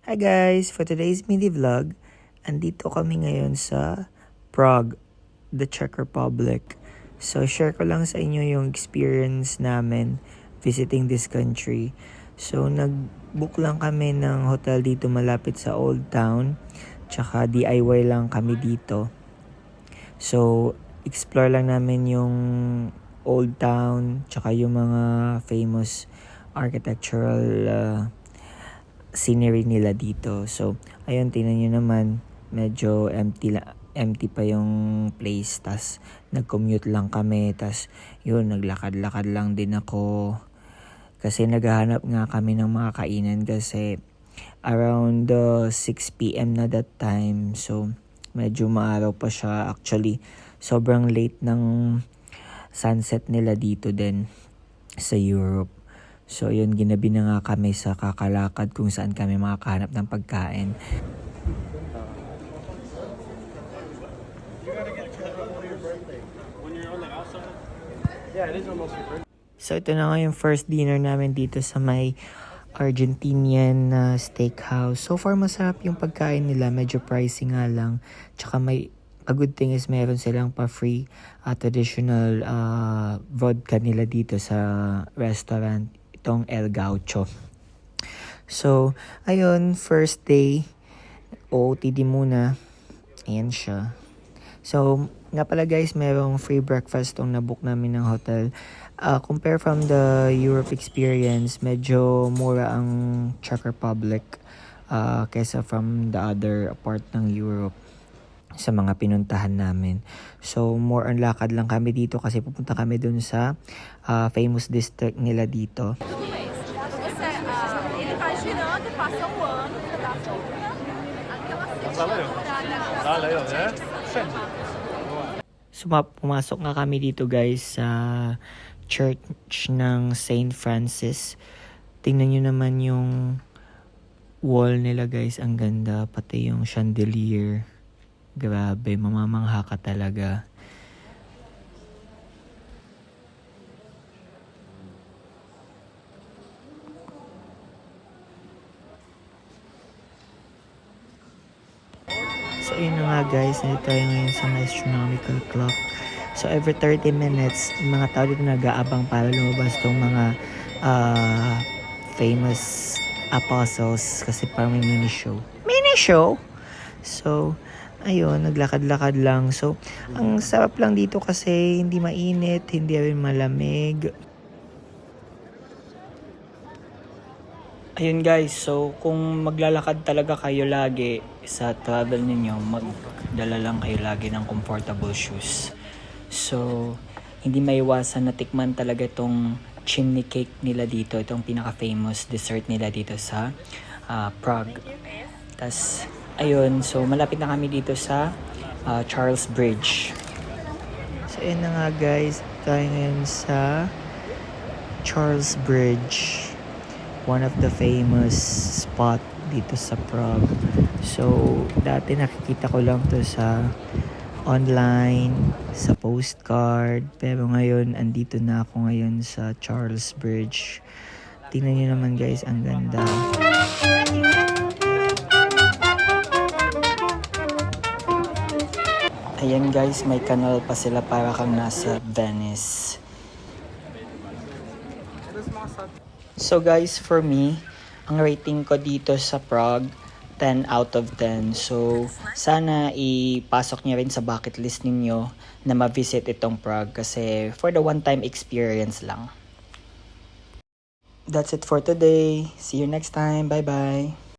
Hi guys! For today's mini vlog, andito kami ngayon sa Prague, the Czech Republic. So share ko lang sa inyo yung experience namin visiting this country. So nag-book lang kami ng hotel dito malapit sa Old Town. Tsaka DIY lang kami dito. So explore lang namin yung Old Town, tsaka yung mga famous architectural scenery nila dito. So, ayun, tingnan nyo naman, medyo empty pa yung place. Tas, nag-commute lang kami. Tas, yun, naglakad-lakad lang din ako. Kasi naghahanap nga kami ng mga kainan kasi around 6 p.m. na that time. So, medyo maaraw pa siya. Actually, sobrang late ng sunset nila dito din sa Europe. So, yun, ginabi na nga kami sa kakalakad kung saan kami makakahanap ng pagkain. So, ito na nga yung first dinner namin dito sa may Argentinian steakhouse. So far, masarap yung pagkain nila. Medyo pricey nga lang. Tsaka a good thing is meron silang pa-free traditional vodka nila dito sa restaurant. Itong El Gaucho. So, ayun, first day, OOTD muna. Ayan siya. So, nga pala guys, merong free breakfast tong nabook namin ng hotel. Compare from the Europe experience, medyo mura ang Czech Republic kesa from the other part ng Europe sa mga pinuntahan namin. So, more on lakad lang kami dito kasi pupunta kami dun sa famous district nila dito. So, pumasok nga kami dito guys sa church ng St. Francis. Tingnan nyo naman yung wall nila guys. Ang ganda. Pati yung chandelier. Grabe, mamamangha ka talaga. So, yun na nga guys. Nandito tayo ngayon sa astronomical clock. So, every 30 minutes, yung mga tao dito nag-aabang para lumabas tong mga famous apostles kasi parang may mini show. Mini show? So, ayun, naglakad-lakad lang. So, ang sarap lang dito kasi hindi mainit, hindi rin malamig. Ayun guys, so kung maglalakad talaga kayo lagi sa travel ninyo, magdala lang kayo lagi ng comfortable shoes. So, hindi maiwasan na tikman talaga itong chimney cake nila dito. Itong pinaka-famous dessert nila dito sa Prague. Tas, ayun, so malapit na kami dito sa Charles Bridge. So, ayun na nga guys, tayo ngayon sa Charles Bridge. One of the famous spot dito sa Prague. So, dati nakikita ko lang to sa online, sa postcard. Pero ngayon, andito na ako ngayon sa Charles Bridge. Tingnan nyo naman guys, ang ganda. Ayan guys, may canal pa sila para kang nasa Venice. So guys, for me, ang rating ko dito sa Prague, 10 out of 10. So, sana ipasok niyo rin sa bucket list ninyo na ma-visit itong Prague kasi for the one-time experience lang. That's it for today. See you next time. Bye-bye.